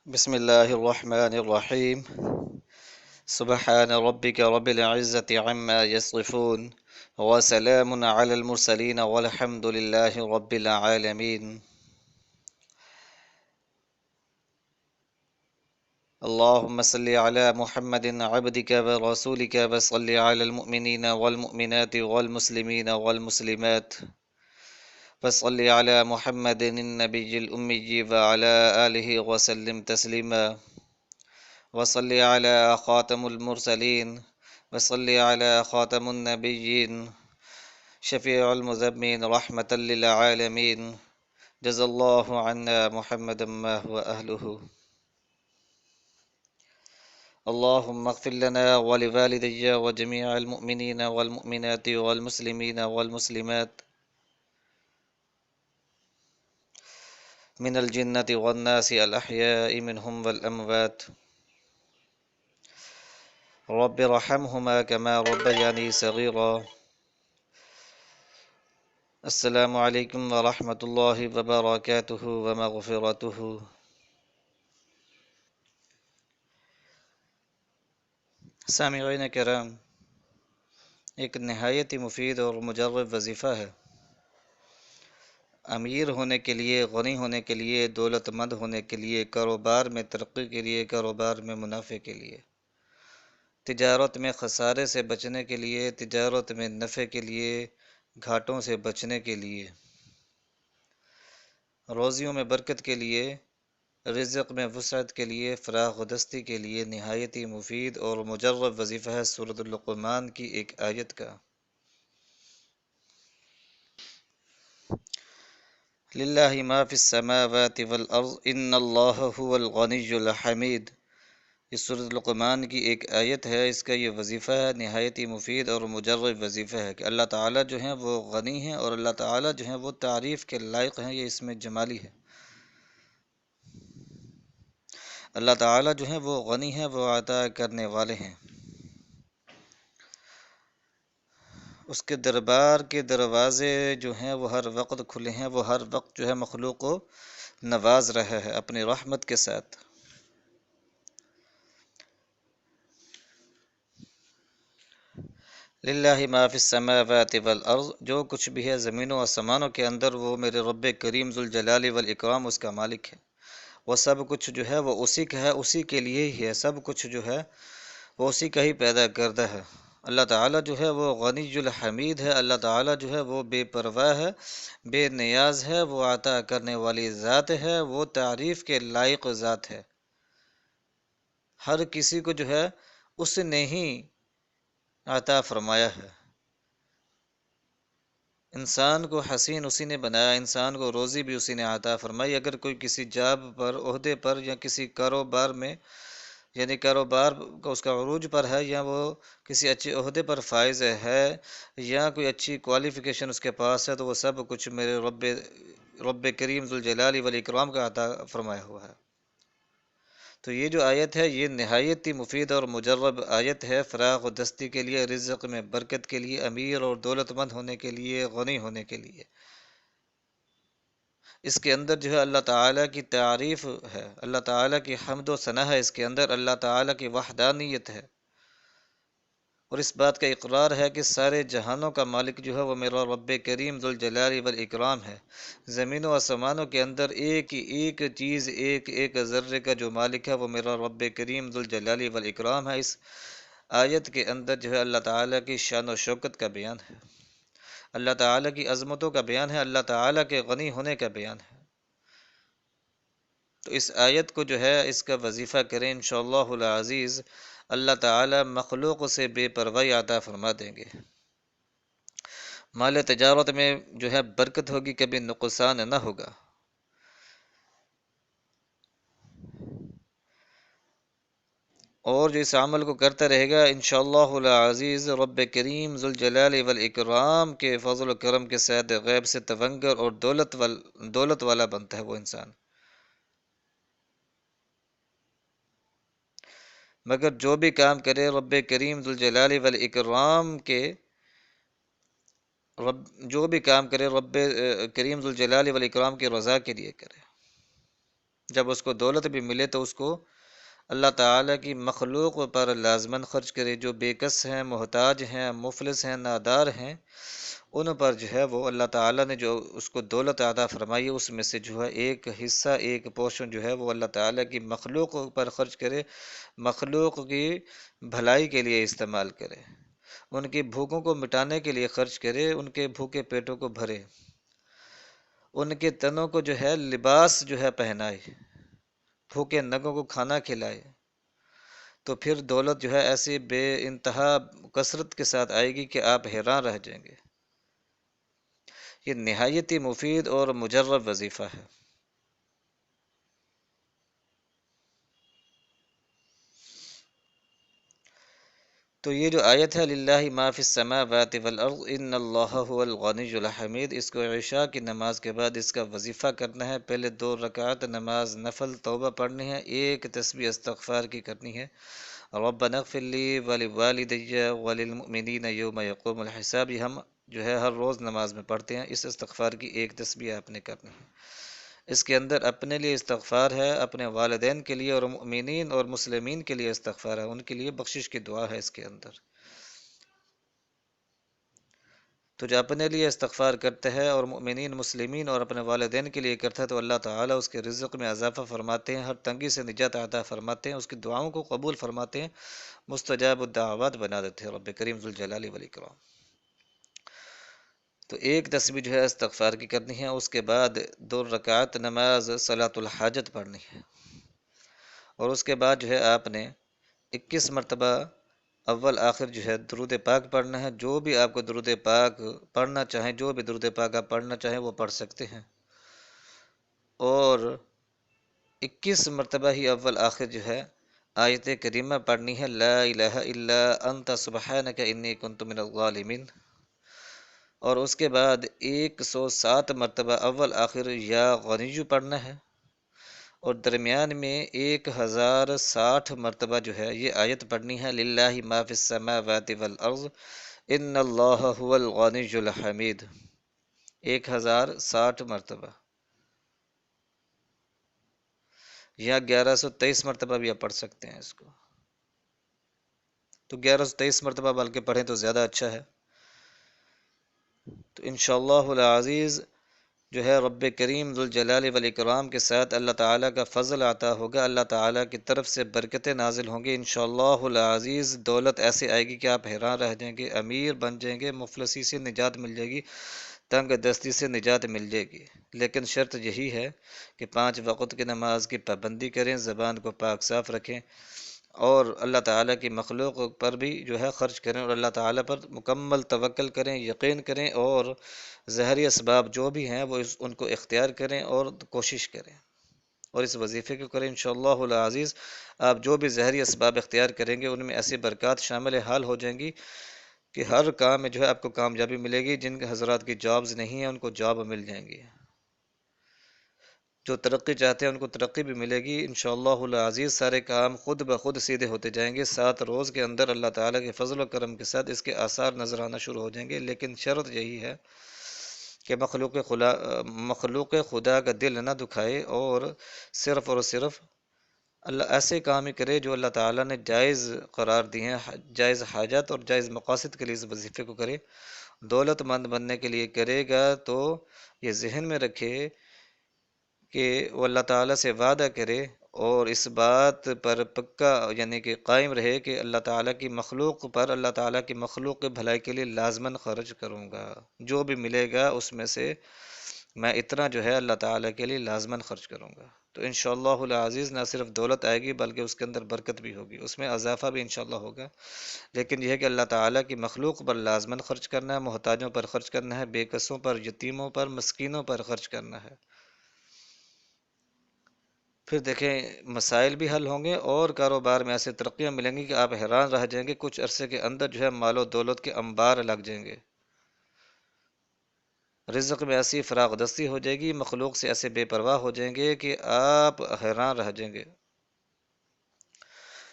بسم الله الرحمن الرحيم. سبحان ربك رب العزة عما يصفون، وسلام على المرسلين، والحمد لله رب العالمين. اللهم صل على محمد عبدك ورسولك، وصل على المؤمنين والمؤمنات والمسلمين والمسلمات، وصل على محمد النبي الأمي وعلى آله وسلم تسليما، وصل على خاتم المرسلين، وصل على خاتم النبيين، شفيع المذنبين، رحمة للعالمين. جزا الله عنا محمدا ما هو أهله. اللهم اغفر لنا ولوالدي وجميع المؤمنين والمؤمنات والمسلمين والمسلمات من الجنة والناس الأحياء منهم والأموات. رب ارحمهما كما ربياني صغيرا. السلام علیکم ورحمۃ اللہ وبرکاتہ ومغفرتہ۔ سامعین کرام، ایک نہایت ہی مفید اور مجرب وظیفہ ہے امیر ہونے کے لیے، غنی ہونے کے لیے، دولت مند ہونے کے لیے، کاروبار میں ترقی کے لیے، کاروبار میں منافع کے لیے، تجارت میں خسارے سے بچنے کے لیے، تجارت میں نفع کے لیے، گھاٹوں سے بچنے کے لیے، روزیوں میں برکت کے لیے، رزق میں وسعت کے لیے، فراغ و دستی کے لیے نہایت ہی مفید اور مجرب وظیفہ ہے سورۃ لقمان کی ایک آیت کا۔ للہ ما فی السماوات والارض ان اللہ هو الغنی الحمید۔ یہ سورۃ لقمان کی ایک آیت ہے، اس کا یہ وظیفہ ہے، نہایت ہی مفید اور مجرب وظیفہ ہے کہ اللہ تعالیٰ جو ہیں وہ غنی ہیں، اور اللہ تعالیٰ جو ہیں وہ تعریف کے لائق ہیں، یہ اس میں جمالی ہے۔ اللہ تعالیٰ جو ہیں وہ غنی ہیں، وہ عطا کرنے والے ہیں، اس کے دربار کے دروازے جو ہیں وہ ہر وقت کھلے ہیں، وہ ہر وقت جو ہے مخلوق کو نواز رہا ہے اپنی رحمت کے ساتھ۔ للہ ما فی السماوات والارض، جو کچھ بھی ہے زمینوں و آسمانوں کے اندر وہ میرے رب کریم ذوالجلال والاکرام اس کا مالک ہے۔ وہ سب کچھ جو ہے وہ اسی کا ہے، اسی کے لیے ہی ہے، سب کچھ جو ہے وہ اسی کا ہی پیدا کردہ ہے۔ اللہ تعالیٰ جو ہے وہ غنی الحمید ہے، اللہ تعالیٰ جو ہے وہ بے پرواہ ہے، بے نیاز ہے، وہ عطا کرنے والی ذات ہے، وہ تعریف کے لائق ذات ہے۔ ہر کسی کو جو ہے اس نے ہی عطا فرمایا ہے۔ انسان کو حسین اسی نے بنایا، انسان کو روزی بھی اسی نے عطا فرمائی۔ اگر کوئی کسی جاب پر، عہدے پر، یا کسی کاروبار میں، یعنی کاروبار کا اس کا عروج پر ہے، یا وہ کسی اچھے عہدے پر فائز ہے، یا کوئی اچھی کوالیفیکیشن اس کے پاس ہے، تو وہ سب کچھ میرے رب کریم ذوالجلال والاکرام کا عطا فرمایا ہوا ہے۔ تو یہ جو آیت ہے یہ نہایت ہی مفید اور مجرب آیت ہے، فراغ و دستی کے لیے، رزق میں برکت کے لیے، امیر اور دولت مند ہونے کے لیے، غنی ہونے کے لیے۔ اس کے اندر جو ہے اللہ تعالیٰ کی تعریف ہے، اللہ تعالیٰ کی حمد و ثنا ہے، اس کے اندر اللہ تعالیٰ کی وحدانیت ہے، اور اس بات کا اقرار ہے کہ سارے جہانوں کا مالک جو ہے وہ میرا رب کریم ذوالجلال والاکرام ہے۔ زمین و آسمانوں کے اندر ایک ایک چیز، ایک ایک ذرے کا جو مالک ہے وہ میرا رب کریم ذوالجلال والاکرام ہے۔ اس آیت کے اندر جو ہے اللہ تعالیٰ کی شان و شوکت کا بیان ہے، اللہ تعالیٰ کی عظمتوں کا بیان ہے، اللہ تعالیٰ کے غنی ہونے کا بیان ہے۔ تو اس آیت کو جو ہے اس کا وظیفہ کریں، انشاءاللہ العزیز اللہ تعالیٰ مخلوق سے بے پرواہی عطا فرما دیں گے۔ مال تجارت میں جو ہے برکت ہوگی، کبھی نقصان نہ ہوگا۔ اور جو اس عمل کو کرتا رہے گا انشاءاللہ العزیز رب کریم ذوالجلال والاکرام کے فضل و کرم کے ساتھ غیب سے تونگر اور دولت والا بنتا ہے وہ انسان۔ مگر جو بھی کام کرے رب کریم ذوالجلال والاکرام کے جو بھی کام کرے رب کریم ذوالجلال والاکرام کی رضا کے لیے کرے، جب اس کو دولت بھی ملے تو اس کو اللہ تعالیٰ کی مخلوق پر لازماً خرچ کرے، جو بے کس ہیں، محتاج ہیں، مفلس ہیں، نادار ہیں، ان پر جو ہے وہ اللہ تعالیٰ نے جو اس کو دولت عطا فرمائی ہے، اس میں سے جو ہے ایک حصہ، ایک پورشن جو ہے وہ اللہ تعالیٰ کی مخلوق پر خرچ کرے، مخلوق کی بھلائی کے لیے استعمال کرے، ان کی بھوکوں کو مٹانے کے لیے خرچ کرے، ان کے بھوکے پیٹوں کو بھرے، ان کے تنوں کو جو ہے لباس جو ہے پہنائے، بھوکے نگوں کو کھانا کھلائے، تو پھر دولت جو ہے ایسی بے انتہا کثرت کے ساتھ آئے گی کہ آپ حیران رہ جائیں گے۔ یہ نہایت ہی مفید اور مجرب وظیفہ ہے۔ تو یہ جو آیت ہے للہ ما فی السماوات والارض ان اللہ هو الغنی الحمید، اس کو عشاء کی نماز کے بعد اس کا وظیفہ کرنا ہے۔ پہلے 2 رکعت نماز نفل توبہ پڑھنی ہے، ایک تسبیح استغفار کی کرنی ہے، ربنا اغفر لی ولوالدی وللمؤمنین یوم یقوم الحساب، یہ ہم جو ہے ہر روز نماز میں پڑھتے ہیں۔ اس استغفار کی ایک تسبیح آپ نے کرنی ہے، اس کے اندر اپنے لیے استغفار ہے، اپنے والدین کے لیے اور مؤمنین اور مسلمین کے لیے استغفار ہے، ان کے لیے بخشش کی دعا ہے اس کے اندر۔ تو جو اپنے لیے استغفار کرتا ہے اور مؤمنین مسلمین اور اپنے والدین کے لیے کرتا ہے تو اللہ تعالیٰ اس کے رزق میں اضافہ فرماتے ہیں، ہر تنگی سے نجات عطا فرماتے ہیں، اس کی دعاؤں کو قبول فرماتے ہیں، مستجاب الدعوات بنا دیتے ہیں رب کریم ذوالجلال والاکرام۔ تو ایک تسبیح جو ہے استغفار کی کرنی ہے، اس کے بعد 2 رکعت نماز صلاۃ الحاجت پڑھنی ہے، اور اس کے بعد جو ہے آپ نے 21 مرتبہ اول آخر جو ہے درود پاک پڑھنا ہے۔ جو بھی آپ کو درود پاک پڑھنا چاہیں، جو بھی درود پاک آپ پڑھنا چاہیں وہ پڑھ سکتے ہیں، اور 21 مرتبہ ہی اول آخر جو ہے آیت کریمہ پڑھنی ہے، لا الہ الا انت سبحانک انی کنت من الظالمین، اور اس کے بعد 107 مرتبہ اول آخر یا غنیجو پڑھنا ہے، اور درمیان میں 1060 مرتبہ جو ہے یہ آیت پڑھنی ہے، للہ ما فی السماوات والارض ان اللہ هو الغنی الحمید، 1060 مرتبہ، یا 1123 مرتبہ بھی آپ پڑھ سکتے ہیں اس کو، تو 1123 مرتبہ بلکہ پڑھیں تو زیادہ اچھا ہے۔ تو انشاءاللہ العزیز جو ہے رب کریم ذوالجلال والاکرام کے ساتھ اللہ تعالیٰ کا فضل عطا ہوگا، اللہ تعالیٰ کی طرف سے برکتیں نازل ہوں گی، انشاءاللہ العزیز دولت ایسے آئے گی کہ آپ حیران رہ جائیں گے، امیر بن جائیں گے، مفلسی سے نجات مل جائے گی، تنگ دستی سے نجات مل جائے گی، لیکن شرط یہی ہے کہ 5 وقت کی نماز کی پابندی کریں، زبان کو پاک صاف رکھیں، اور اللہ تعالیٰ کی مخلوق پر بھی جو ہے خرچ کریں، اور اللہ تعالیٰ پر مکمل توکل کریں، یقین کریں، اور ظاہری اسباب جو بھی ہیں وہ ان کو اختیار کریں اور کوشش کریں، اور اس وظیفے کو کریں، انشاءاللہ العزیز آپ جو بھی ظاہری اسباب اختیار کریں گے ان میں ایسی برکات شامل حال ہو جائیں گی کہ ہر کام میں جو ہے آپ کو کامیابی ملے گی، جن کے حضرات کی جابز نہیں ہیں ان کو جاب مل جائیں گی، جو ترقی چاہتے ہیں ان کو ترقی بھی ملے گی، انشاءاللہ العزیز سارے کام خود بخود سیدھے ہوتے جائیں گے، 7 روز کے اندر اللہ تعالیٰ کے فضل و کرم کے ساتھ اس کے آثار نظر آنا شروع ہو جائیں گے، لیکن شرط یہی ہے کہ مخلوق خدا کا دل نہ دکھائے، اور صرف اللہ ایسے کام ہی کرے جو اللہ تعالیٰ نے جائز قرار دی ہیں، جائز حاجات اور جائز مقاصد کے لیے اس وظیفے کو کرے، دولت مند بننے کے لیے کرے گا تو یہ ذہن میں رکھے کہ وہ اللہ تعالیٰ سے وعدہ کرے اور اس بات پر پکا یعنی کہ قائم رہے کہ اللہ تعالیٰ کی مخلوق پر، اللہ تعالیٰ کی مخلوق کے بھلائی کے لیے لازماً خرچ کروں گا، جو بھی ملے گا اس میں سے میں اتنا جو ہے اللہ تعالیٰ کے لیے لازماً خرچ کروں گا، تو انشاءاللہ العزیز نہ صرف دولت آئے گی بلکہ اس کے اندر برکت بھی ہوگی، اس میں اضافہ بھی انشاءاللہ ہوگا، لیکن یہ ہے کہ اللہ تعالیٰ کی مخلوق پر لازماً خرچ کرنا ہے، محتاجوں پر خرچ کرنا ہے، بے کسوں پر، یتیموں پر، مسکینوں پر خرچ کرنا ہے، پھر دیکھیں مسائل بھی حل ہوں گے، اور کاروبار میں ایسے ترقیاں ملیں گی کہ آپ حیران رہ جائیں گے، کچھ عرصے کے اندر جو ہے مال و دولت کے انبار لگ جائیں گے، رزق میں ایسی فراغ دستی ہو جائے گی، مخلوق سے ایسے بے پرواہ ہو جائیں گے کہ آپ حیران رہ جائیں گے۔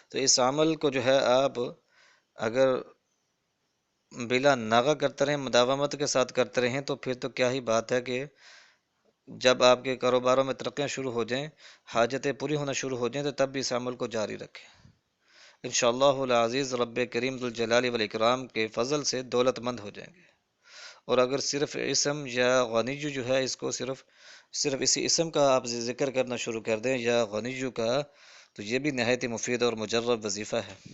تو اس عمل کو جو ہے آپ اگر بلا ناغہ کرتے رہیں، مداومت کے ساتھ کرتے رہیں، تو پھر تو کیا ہی بات ہے کہ جب آپ کے کاروباروں میں ترقیاں شروع ہو جائیں، حاجتیں پوری ہونا شروع ہو جائیں، تو تب بھی اس عمل کو جاری رکھیں۔ انشاءاللہ العزیز رب کریم ذوالجلال والاکرام کے فضل سے دولت مند ہو جائیں گے۔ اور اگر صرف اسم یا غنیجو جو ہے، اس کو صرف اسی اسم کا آپ ذکر کرنا شروع کر دیں یا غنیجو کا، تو یہ بھی نہایت ہی مفید اور مجرب وظیفہ ہے۔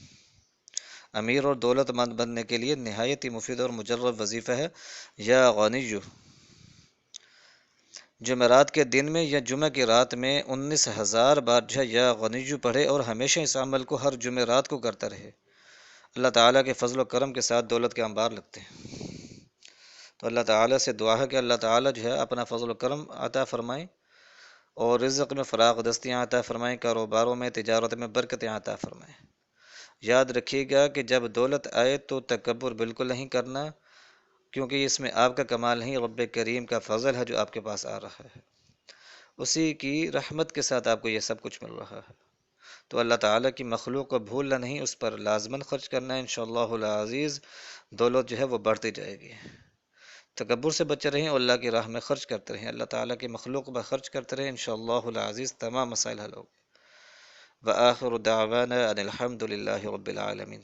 امیر اور دولت مند بننے کے لیے نہایت ہی مفید اور مجرب وظیفہ ہے یا غنیجو۔ جمعرات کے دن میں یا جمعہ کی رات میں 19,000 بار یا غنیجو پڑھے اور ہمیشہ اس عمل کو ہر جمعرات کو کرتا رہے۔ اللہ تعالیٰ کے فضل و کرم کے ساتھ دولت کے انبار لگتے ہیں۔ تو اللہ تعالیٰ سے دعا ہے کہ اللہ تعالیٰ جو ہے اپنا فضل و کرم عطا فرمائیں اور رزق میں فراغ دستیاں عطا فرمائیں، کاروباروں میں، تجارت میں برکتیں عطا فرمائیں۔ یاد رکھیے گا کہ جب دولت آئے تو تکبر بالکل نہیں کرنا، کیونکہ اس میں آپ کا کمال نہیں، رب کریم کا فضل ہے جو آپ کے پاس آ رہا ہے، اسی کی رحمت کے ساتھ آپ کو یہ سب کچھ مل رہا ہے۔ تو اللہ تعالیٰ کی مخلوق کو بھولنا نہیں، اس پر لازماً خرچ کرنا ہے، انشاءاللہ العزیز دولت جو ہے وہ بڑھتی جائے گی۔ تکبر سے بچے رہیں اور اللہ کی راہ میں خرچ کرتے رہیں، اللہ تعالیٰ کی مخلوق پر خرچ کرتے رہیں، انشاءاللہ العزیز تمام مسائل حل ہوں گے۔ وآخر دعوانا ان الحمد للہ رب العالمین۔